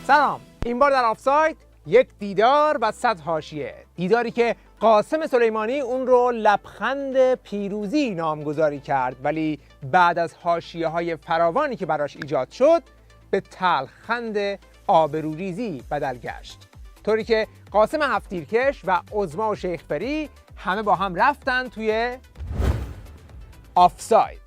سلام، این بار در آفساید یک دیدار و 100 حاشیه. دیداری که قاسم سلیمانی اون رو لبخند پیروزی نامگذاری کرد، ولی بعد از حاشیه‌های فراوانی که براش ایجاد شد به تلخند آبروریزی بدل گشت، طوری که قاسم هفت‌تیرکش و عظما و شیخ‌پری همه با هم رفتن توی آفساید.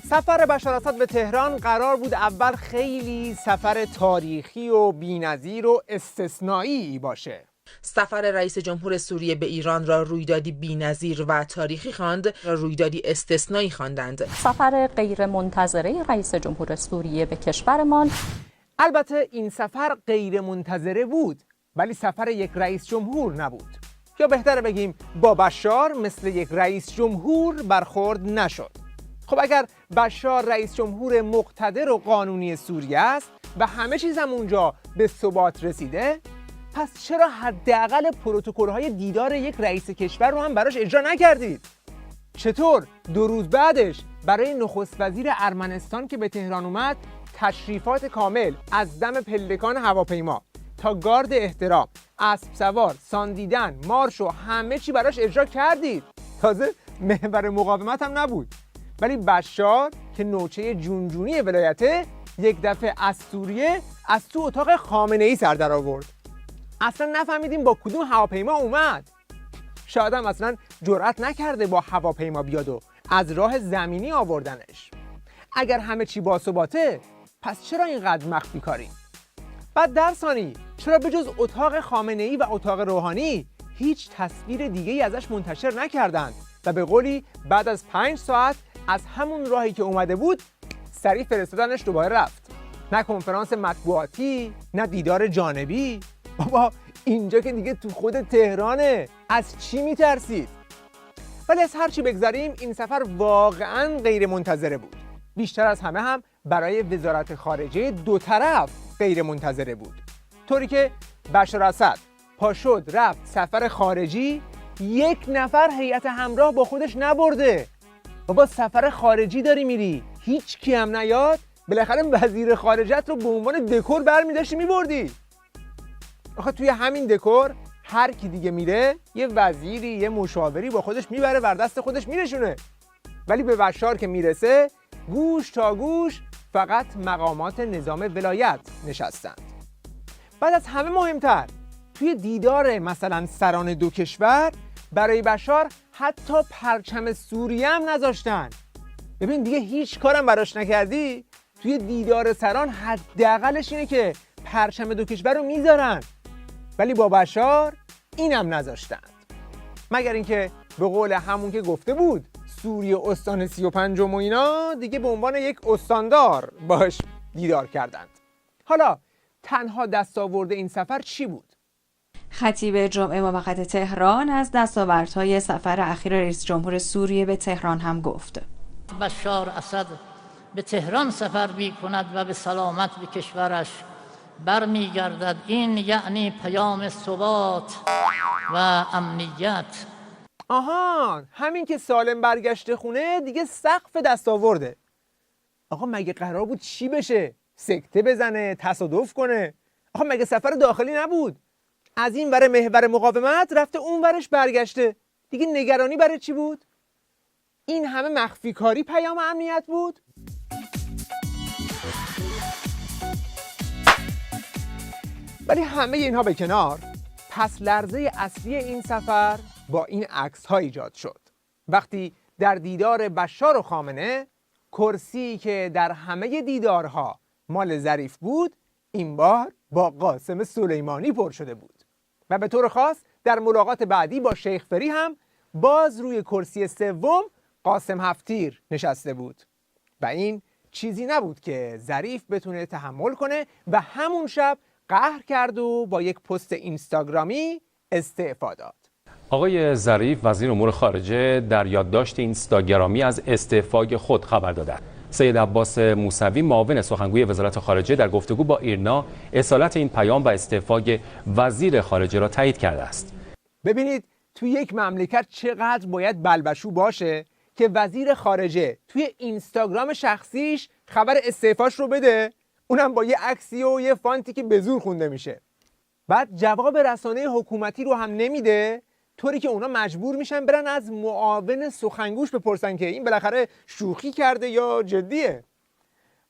سفر بشار اسد به تهران قرار بود اول خیلی سفر تاریخی و بی‌نظیر و استثنایی باشه. سفر رئیس جمهور سوریه به ایران را رویدادی بی‌نظیر و تاریخی خواند، رویدادی استثنایی خواندند. سفر غیر منتظره رئیس جمهور سوریه به کشورمان. البته این سفر غیر منتظره بود، ولی سفر یک رئیس جمهور نبود، یا بهتره بگیم با بشار مثل یک رئیس جمهور برخورد نشد. خب اگر بشار رئیس جمهور مقتدر و قانونی سوریه است و همه چیز هم اونجا به ثبات رسیده، پس چرا حداقل پروتکل‌های دیدار یک رئیس کشور رو هم براش اجرا نکردید؟ چطور 2 روز بعدش برای نخست وزیر ارمنستان که به تهران اومد تشریفات کامل از دم پلکان هواپیما تا گارد احترام، اسب سوار، ساندیدن، مارش و همه چی براش اجرا کردید؟ تازه محور مقاومت هم نبود. ولی بشار که نوچه جونجونی ولایته یک دفعه از سوریه از تو اتاق خامنه‌ای سر در آورد. اصلا نفهمیدیم با کدوم هواپیما اومد. شاید هم اصلا جرأت نکرده با هواپیما بیاد و از راه زمینی آوردنش. اگر همه چی باثباته پس چرا اینقدر مخفی کاریم؟ بعد در ثانی چرا به جز اتاق خامنه‌ای و اتاق روحانی هیچ تصویر دیگه‌ای ازش منتشر نکردند و به قولی بعد از 5 ساعت از همون راهی که اومده بود سریع فرستادنش دوباره رفت؟ نه کنفرانس مطبوعاتی، نه دیدار جانبی. بابا اینجا که دیگه تو خود تهرانه، از چی میترسید؟ ولی از هر چی بگذاریم این سفر واقعاً غیر منتظره بود. بیشتر از همه هم برای وزارت خارجه دو طرف غیر منتظره بود، طوری که بشار اسد پا شد رفت سفر خارجی، 1 نفر هیئت همراه با خودش نبرده. بابا سفر خارجی داری میری، هیچ کی هم نیاد؟ بالاخره وزیر خارجت رو به عنوان دکور برمی‌داشتی میبردی. آخه توی همین دکور هر کی دیگه میره یه وزیری یه مشاوری با خودش میبره ور دست خودش میرشونه. ولی به بشار که میرسه گوش تا گوش فقط مقامات نظام ولایت نشستند. بعد از همه مهمتر توی دیدار مثلا سران 2 کشور برای بشار حتی پرچم سوریه هم نذاشتن. ببین دیگه هیچ کارم براش نکردی، توی دیدار سران حداقلش اینه که پرچم 2 کشور رو میذارن، ولی با بشار اینم نذاشتن. مگر اینکه به قول همون که گفته بود سوریه استان 35 و اینا دیگه به عنوان یک استاندار باش دیدار کردند. حالا تنها دستاورد این سفر چی بود؟ خطیب جمعه موقت تهران از دستاوردهای سفر اخیر رئیس جمهور سوریه به تهران هم گفت. بشار اسد به تهران سفر می‌کند و به سلامت به کشورش برمیگردد. این یعنی پیام ثبات و امنیت. آها، همین که سالم برگشته خونه دیگه سقف دستاورده. آقا مگه قرار بود چی بشه؟ سکته بزنه، تصادف کنه؟ آقا مگه سفر داخلی نبود؟ از این ور محور مقاومت رفته اون ورش برگشته، دیگه نگرانی برای چی بود؟ این همه مخفی کاری پیام امنیت بود؟ ولی همه اینها به کنار، پس لرزه اصلی این سفر با این عکس ها ایجاد شد. وقتی در دیدار بشار و خامنه کرسی که در همه دیدارها مال ظریف بود این بار با قاسم سلیمانی پر شده بود و به طور خاص در ملاقات بعدی با شیخ‌پری هم باز روی کرسی سوم قاسم هفت‌تیر نشسته بود و این چیزی نبود که ظریف بتونه تحمل کنه و همون شب قهر کرد و با یک پست اینستاگرامی استعفا داد. آقای ظریف وزیر امور خارجه در یادداشت اینستاگرامی از استعفای خود خبر دادند. سید عباس موسوی معاون سخنگوی وزارت خارجه در گفتگو با ایرنا اصالت این پیام و استعفای وزیر خارجه را تایید کرده است. ببینید تو یک مملکت چقدر باید بلبشو باشه که وزیر خارجه توی اینستاگرام شخصیش خبر استعفاش رو بده، اونم با یه عکسی و یه فانتی که به زور خونده میشه. بعد جواب رسانه حکومتی رو هم نمیده، طوری که اونا مجبور میشن برن از معاون سخنگوش بپرسن که این بالاخره شوخی کرده یا جدیه.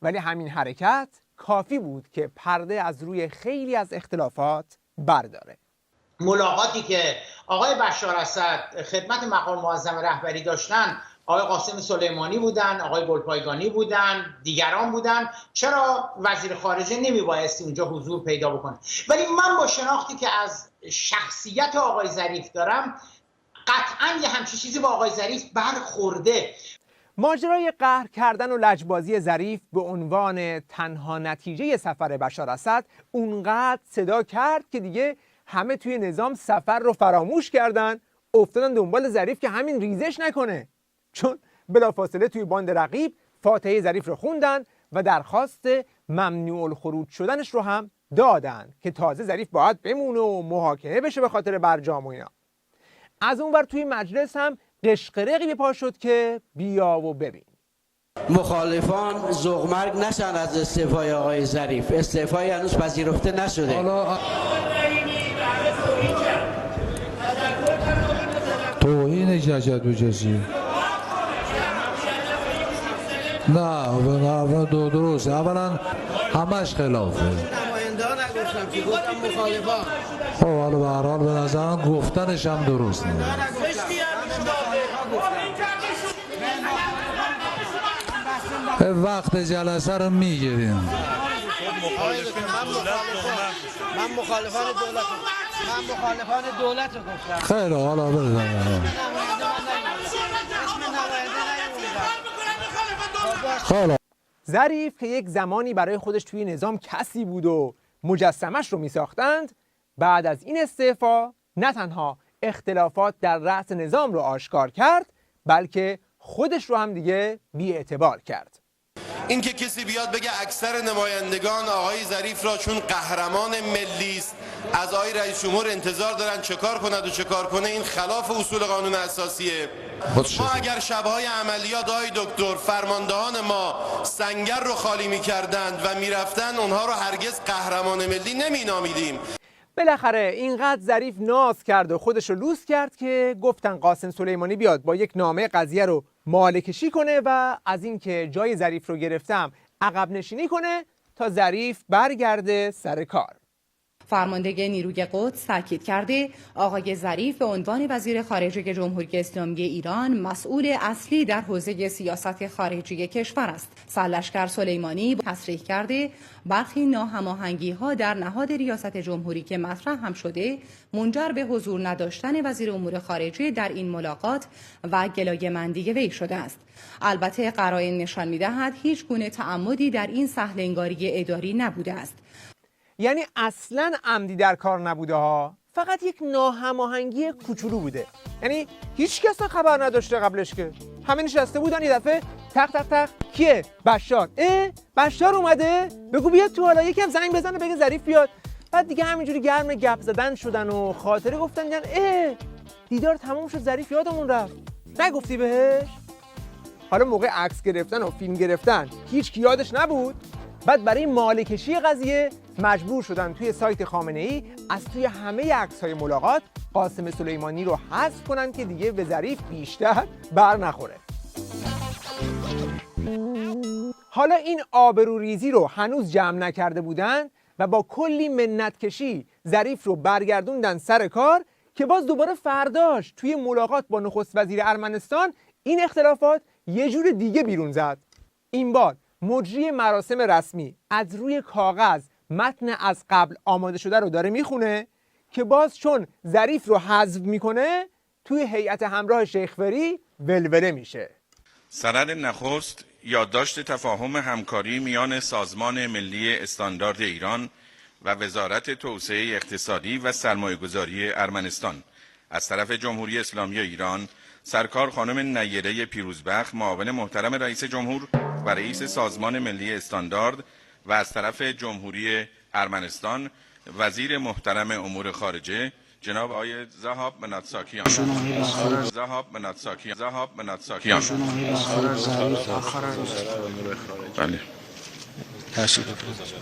ولی همین حرکت کافی بود که پرده از روی خیلی از اختلافات برداره. ملاقاتی که آقای بشار اسد خدمت مقام معظم رهبری داشتن، آقای قاسم سلیمانی بودن، آقای گلپایگانی بودن، دیگران بودن، چرا وزیر خارجه نمیبایستی اونجا حضور پیدا بکنه؟ ولی من با شناختی که از شخصیت آقای ظریف دارم، قطعاً یه همچین چیزی با آقای ظریف برخورده. ماجرای قهر کردن و لجبازی ظریف به عنوان تنها نتیجه سفر بشار اسد اونقدر صدا کرد که دیگه همه توی نظام سفر رو فراموش کردن، افتادن دنبال ظریف که همین ریزش نکنه. چون بلافاصله توی باند رقیب فاتحه ظریف رو خوندن و درخواست ممنوع الخروج شدنش رو هم دادن که تازه ظریف باید بمونه و محاکمه بشه به خاطر برجام و اینا. از اونور توی مجلس هم قشقرقی به پا شد که بیا و ببین. مخالفان ذوق‌مرگ نشن از استعفای آقای ظریف. استعفای هنوز پذیرفته نشده. توهین جسد به جسی. نه درست. اولا همش خلافه. نماینده نگفتم که گفتم مخالفان. خب حالا به هر حال به نظرم گفتنش هم درست نیست. وقت جلسه رو میگیریم. من مخالفان دولت رو گفتم. خیلی حالا بزنم. خیلی. ظریف که یک زمانی برای خودش توی نظام کسی بود و مجسمش رو میساختند، بعد از این استعفا نه تنها اختلافات در رأس نظام رو آشکار کرد، بلکه خودش رو هم دیگه بی‌اعتبار کرد. این که کسی بیاد بگه اکثر نمایندگان آقای ظریف را چون قهرمان ملی است از آقای رئیس جمهور انتظار دارن چه کار کند و چه کار کنه، این خلاف اصول قانون اساسیه. ما اگر شبهای عملیات آقای دکتر فرماندهان ما سنگر رو خالی می‌کردند و میرفتن، اونها رو هرگز قهرمان ملی نمی‌نامیدیم. بالاخره اینقدر ظریف ناز کرد و خودش رو لوس کرد که گفتن قاسم سلیمانی بیاد با یک نامه قضیه رو مالکشی کنه و از اینکه جای ظریف رو گرفتم عقب نشینی کنه تا ظریف برگرده سر کار. فرمانده نیروی قدس تاکید کرده آقای ظریف به عنوان وزیر خارجه جمهوری اسلامی ایران مسئول اصلی در حوزه سیاست خارجی کشور است. سرلشکر سلیمانی تصریح کرده برخی ناهماهنگی‌ها در نهاد ریاست جمهوری که مطرح هم شده منجر به حضور نداشتن وزیر امور خارجه در این ملاقات و گلایه‌مندی وی شده است. البته قرائن نشان می‌دهد هیچ گونه تعمدی در این سهل‌انگاری اداری نبوده است. یعنی اصلاً عمدی در کار نبوده ها، فقط یک ناهماهنگی کوچولو بوده. یعنی هیچ کس خبر نداشته قبلش که همه نشسته بودن، یه دفعه تق تق تق کیه؟ بشار. بشار اومده؟ بگو بیاد تو، حالا یکم زنگ بزنه بگه ظریف بیاد. بعد دیگه همینجوری گرم گپ زدن شدن و خاطره گفتن دیدار تموم شد ظریف یادمون رفت. نگفتی بهش؟ حالا موقع عکس گرفتن و فیلم گرفتن هیچ کی یادش نبود. بعد برای مالکشی قضیه مجبور شدن توی سایت خامنه‌ای از توی همه عکس‌های ملاقات قاسم سلیمانی رو حذف کنن که دیگه به ظریف بیشتر بر نخوره. حالا این آبروریزی رو هنوز جمع نکرده بودن و با کلی منت کشی ظریف رو برگردوندن سر کار که باز دوباره فرداش توی ملاقات با نخست وزیر ارمنستان این اختلافات یه جور دیگه بیرون زد. این بار مجری مراسم رسمی از روی کاغذ متن از قبل آماده شده رو داره میخونه که باز چون ظریف رو حذف میکنه توی هیئت همراه شیخ فری ولوله میشه. سند نخست یادداشت تفاهم همکاری میان سازمان ملی استاندارد ایران و وزارت توسعه اقتصادی و سرمایه‌گذاری ارمنستان از طرف جمهوری اسلامی ایران، سرکار خانم نیره پیروزبخت معاون محترم رئیس جمهور و رئیس سازمان ملی استاندارد و از طرف جمهوری ارمنستان وزیر محترم امور خارجه جناب آقای ذهاب مناتساکیان بله.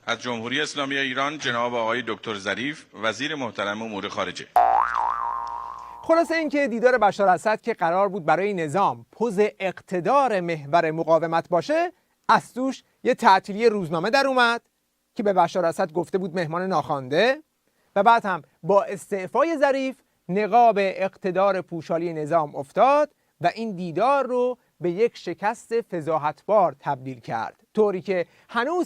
از جمهوری اسلامی ایران جناب آقای دکتر ظریف وزیر محترم امور خارجه. خلاصه اینکه دیدار بشار اسد که قرار بود برای نظام پوز اقتدار محور مقاومت باشه، از توش یه تعطیلی روزنامه در اومد که به بشار اسد گفته بود مهمان ناخوانده و بعد هم با استعفای ظریف نقاب اقتدار پوشالی نظام افتاد و این دیدار رو به یک شکست فضاحتبار تبدیل کرد، طوری که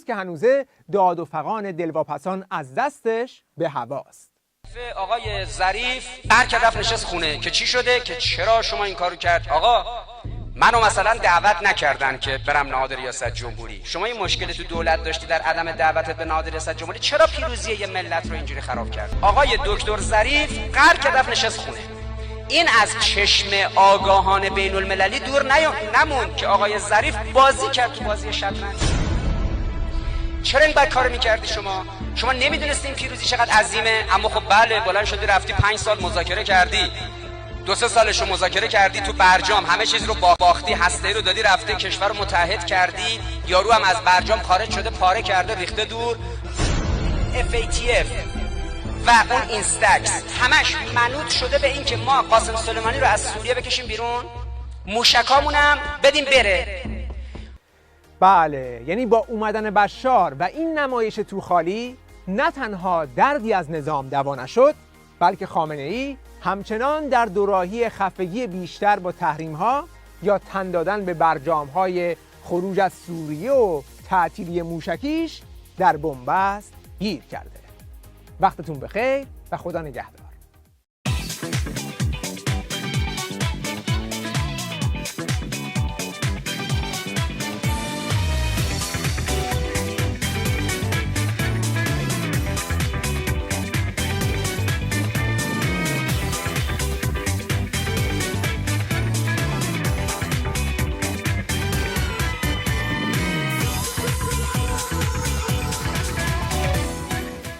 هنوزه داد و فغان دلواپسان از دستش به هواست. آقای ظریف هر رفت نشست خونه که چی شده که چرا شما این کارو کرد؟ آقا منو مثلا دعوت نکردن که برم نهاد ریاست جمهوری. شما این مشکل تو دولت داشتی در عدم دعوتت به نهاد ریاست جمهوری، چرا پیروزی یه ملت رو اینجوری خراب کرد؟ آقای دکتر ظریف قرار رفت نشست خونه. این از چشم آگاهان بین المللی دور نموند که آقای ظریف بازی کرد تو بازی شطرنج. چرا این بد کارو می‌کردی شما؟ شما نمیدونستی این پیروزی چقدر عظیمه؟ اما خب بله، بلند شدی رفتی 5 سال مذاکره کردی، 2-3 سالشو مذاکره کردی تو برجام، همه چیز رو باختی، هسته‌ای رو دادی، رفته کشور رو متحد کردی، یارو هم از برجام خارج شده، پاره کرده، ریخته دور. FATF و اون اینستاکس همش منوط شده به این که ما قاسم سلیمانی رو از سوریه بکشیم بیرون، موشکامونم بدیم بره. بله، یعنی با اومدن بشار و این نمایش توخالی نه تنها دردی از نظام دوا نشد، بلکه خامنه‌ای همچنان در دوراهی خفگی بیشتر با تحریم‌ها یا تن دادن به برجام‌های خروج از سوریه و تعطیلی موشکیش در بنبست گیر کرده. وقتتون بخیر و خدا نگهدار.